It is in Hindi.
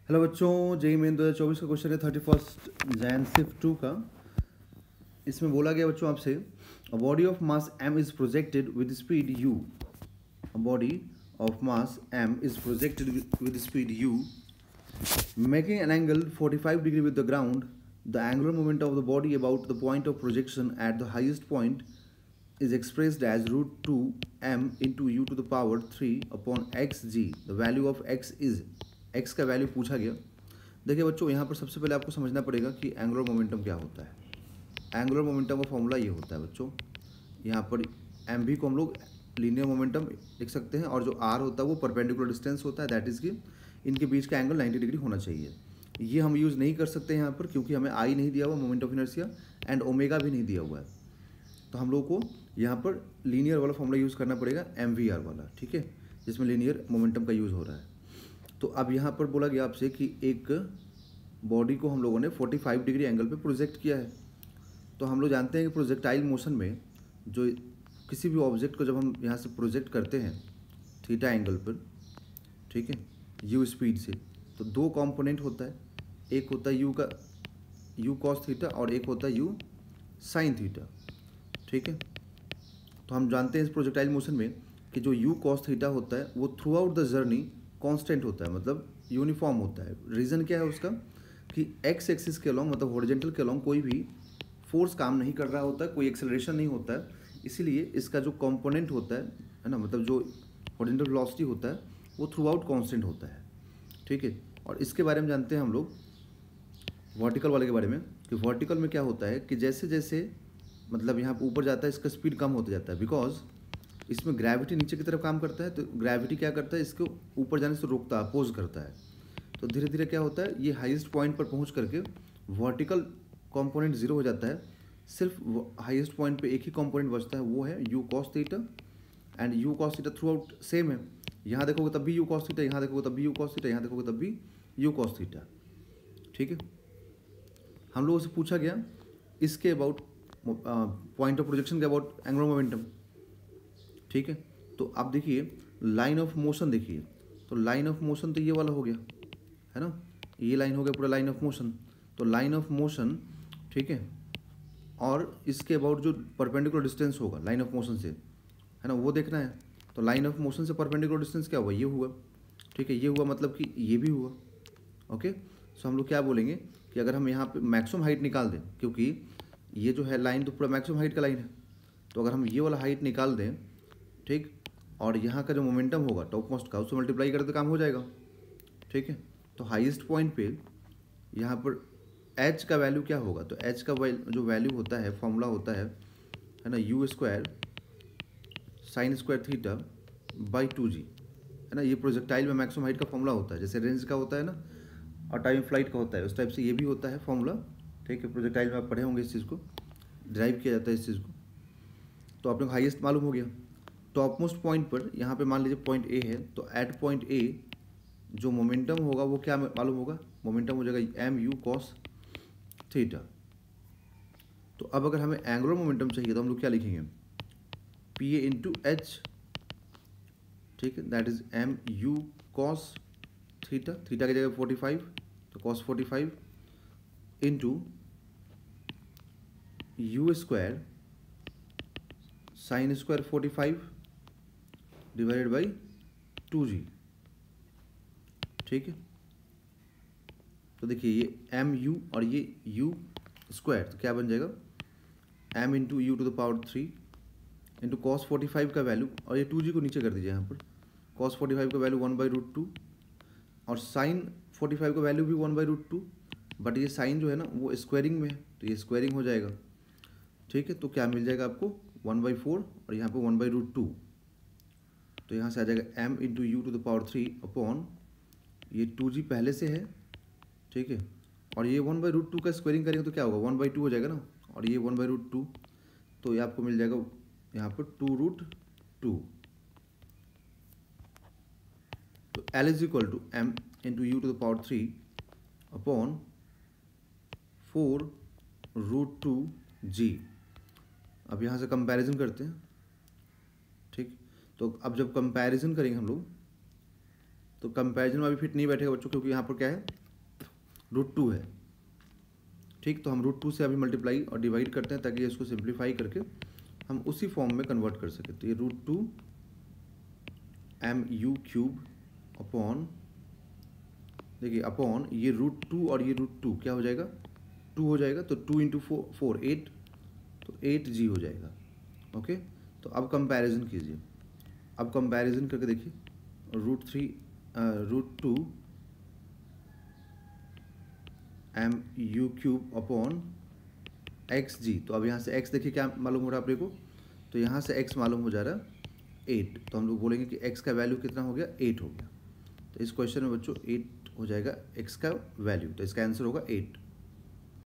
हेलो बच्चों, जेईई मेन 2024 का क्वेश्चन है 31 जैन सिर्फ 2 का। इसमें बोला गया बच्चों आपसे, a body of mass m is projected with speed u। A body of mass m is projected with speed u making an angle 45 degree with the ground. The angular moment of the body about the point of projection at the highest point is expressed as root 2 m into u to the power 3 upon xg. The value of x is, x का वैल्यू पूछा गया। देखिए बच्चों, यहाँ पर सबसे पहले आपको समझना पड़ेगा कि एंगुलर मोमेंटम क्या होता है। एंगुलर मोमेंटम का फॉर्मूला ये होता है बच्चों, यहाँ पर एम भी को हम लोग लीनियर मोमेंटम लिख सकते हैं, और जो आर होता है वो परपेंडिकुलर डिस्टेंस होता है, दैट इज़ कि इनके बीच का एंगल 90 डिग्री होना चाहिए। ये हम यूज़ नहीं कर सकते यहाँ पर, क्योंकि हमें आई नहीं दिया हुआ moment of inertia, and omega भी नहीं दिया हुआ है। तो हम लोग को यहाँ पर लीनियर वाला फॉर्मूला यूज़ करना पड़ेगा, एम वी आर वाला, ठीक है, जिसमें लीनियर मोमेंटम का यूज़ हो रहा है। तो अब यहाँ पर बोला गया आपसे कि एक बॉडी को हम लोगों ने 45 डिग्री एंगल पे प्रोजेक्ट किया है। तो हम लोग जानते हैं कि प्रोजेक्टाइल मोशन में जो किसी भी ऑब्जेक्ट को जब हम यहाँ से प्रोजेक्ट करते हैं थीटा एंगल पर, ठीक है, यू स्पीड से, तो दो कंपोनेंट होता है। एक होता है यू का यू कॉस थीटा, और एक होता है यू साइन थीटा, ठीक है। तो हम जानते हैं इस प्रोजेक्टाइल मोशन में कि जो यू कॉस थीटा होता है वो through out the journey constant होता है, मतलब यूनिफॉर्म होता है। रीज़न क्या है उसका कि एक्स एक्सिस के अलॉन्ग, मतलब हॉरिजॉन्टल के अलॉन्ग कोई भी फोर्स काम नहीं कर रहा होता है, कोई एक्सेलरेशन नहीं होता है। इसीलिए इसका जो कंपोनेंट होता है ना, मतलब जो हॉरिजॉन्टल वेलोसिटी होता है वो थ्रू आउट कॉन्स्टेंट होता है, ठीक है। और इसके बारे में जानते हैं हम लोग वर्टिकल वाले के बारे में, कि वर्टिकल में क्या होता है कि जैसे जैसे मतलब यहाँ पर ऊपर जाता है इसका स्पीड कम होता जाता है, बिकॉज इसमें ग्रेविटी नीचे की तरफ काम करता है। तो ग्रेविटी क्या करता है, इसको ऊपर जाने से रोकता है, अपोज करता है। तो धीरे धीरे क्या होता है, ये हाईएस्ट पॉइंट पर पहुंच करके वर्टिकल कंपोनेंट जीरो हो जाता है। सिर्फ हाईएस्ट पॉइंट पे एक ही कंपोनेंट बचता है, वो है you cos theta. And you cos theta through out same है, यहाँ देखोगे तब भी यू कॉस थीटा, यहाँ देखोगे तब भी यू कॉस थीटा, यहाँ देखोगे तब भी यू कॉस थीटा, ठीक है। हम लोगों से पूछा गया इसके अबाउट पॉइंट ऑफ प्रोजेक्शन के अबाउट एंगुलर मोमेंटम, ठीक है। तो आप देखिए लाइन ऑफ मोशन, देखिए तो लाइन ऑफ मोशन तो ये वाला हो गया है ना, ये लाइन हो गया पूरा लाइन ऑफ मोशन। तो लाइन ऑफ मोशन, ठीक है, और इसके अबाउट जो परपेंडिकुलर डिस्टेंस होगा लाइन ऑफ मोशन से, है ना, वो देखना है। तो लाइन ऑफ मोशन से परपेंडिकुलर डिस्टेंस क्या हुआ, ये हुआ, ठीक है, ये हुआ, मतलब कि ये भी हुआ, ओके। सो हम लोग क्या बोलेंगे कि अगर हम यहाँ पे मैक्सिमम हाइट निकाल दें, क्योंकि ये जो है लाइन तो पूरा मैक्सिमम हाइट का लाइन है, तो अगर हम ये वाला हाइट निकाल दें, ठीक, और यहाँ का जो मोमेंटम होगा टॉप मोस्ट का, उससे मल्टीप्लाई करते काम हो जाएगा, ठीक है। तो हाईएस्ट पॉइंट पे यहाँ पर एच का वैल्यू क्या होगा, तो एच का जो वैल्यू होता है, फॉर्मूला होता है ना, you square sine square theta by 2g, है ना। ये प्रोजेक्टाइल में मैक्सिमम हाइट का फॉर्मूला होता है, जैसे रेंज का होता है ना, और टाइम फ्लाइट का होता है, उस टाइप से ये भी होता है फॉर्मूला, ठीक है। प्रोजेक्टाइल में आप पढ़े होंगे इस चीज़ को, ड्राइव किया जाता है इस चीज़ को। तो आप लोग हाईएस्ट मालूम हो गया। टॉप मोस्ट पॉइंट पर यहाँ पे मान लीजिए पॉइंट ए है, तो एट पॉइंट ए जो मोमेंटम होगा वो क्या मालूम होगा, मोमेंटम हो जाएगा एम यू कॉस थीटा। तो अब अगर हमें एंगुलर मोमेंटम चाहिए तो हम लोग क्या लिखेंगे, पी ए इंटू एच, ठीक है, that is M U cos theta, theta की जगह 45, तो cos 45 into U square sine square 45 divided by 2g, ठीक है। तो देखिए ये एम यू और ये यू स्क्वायर, तो क्या बन जाएगा, M into U to the power 3 into cos 45 का वैल्यू, और ये 2g को नीचे कर दीजिए यहाँ पर, कॉस 45 का वैल्यू 1/√2, और साइन 45 का वैल्यू भी 1/√2, बट ये साइन जो है ना वो स्क्वायरिंग में है, तो ये स्क्वायरिंग हो जाएगा, ठीक है। तो क्या मिल जाएगा आपको 1/4, और यहाँ पे 1/√2, तो यहाँ से आ जाएगा m into U to the power 3 upon ये 2g पहले से है, ठीक है, और ये 1/√2 का स्क्वायरिंग करेंगे तो क्या होगा, 1/2 हो जाएगा ना, और ये 1/√2, तो ये आपको मिल जाएगा यहाँ पर 2√2। तो L is equal to m into U to the power 3 upon 4√2g। अब यहाँ से कंपैरिजन करते हैं, ठीक। तो अब जब कंपैरिजन करेंगे हम लोग, तो कंपैरिजन में अभी फिट नहीं बैठेगा बच्चों, क्योंकि यहाँ पर क्या है, √2 है। ठीक, तो हम √2 से अभी मल्टीप्लाई और डिवाइड करते हैं ताकि इसको सिंप्लीफाई करके हम उसी फॉर्म में कन्वर्ट कर सकें। तो ये √2 mu³ अपॉन, देखिए अपॉन ये √2 और ये √2 क्या हो जाएगा, 2 हो जाएगा, तो 2 इंटू 4 8, तो 8g हो जाएगा। ओके, तो अब कंपैरिजन कीजिए, अब कंपैरिजन करके देखिए, √2 mu³ अपॉन xg, तो अब यहाँ से x देखिए क्या मालूम हो रहा है अपने को, तो यहाँ से x मालूम हो जा रहा है 8, तो हम लोग बोलेंगे कि x का वैल्यू कितना हो गया, 8 हो गया। तो इस क्वेश्चन में बच्चों 8 हो जाएगा x का वैल्यू, तो इसका आंसर होगा 8।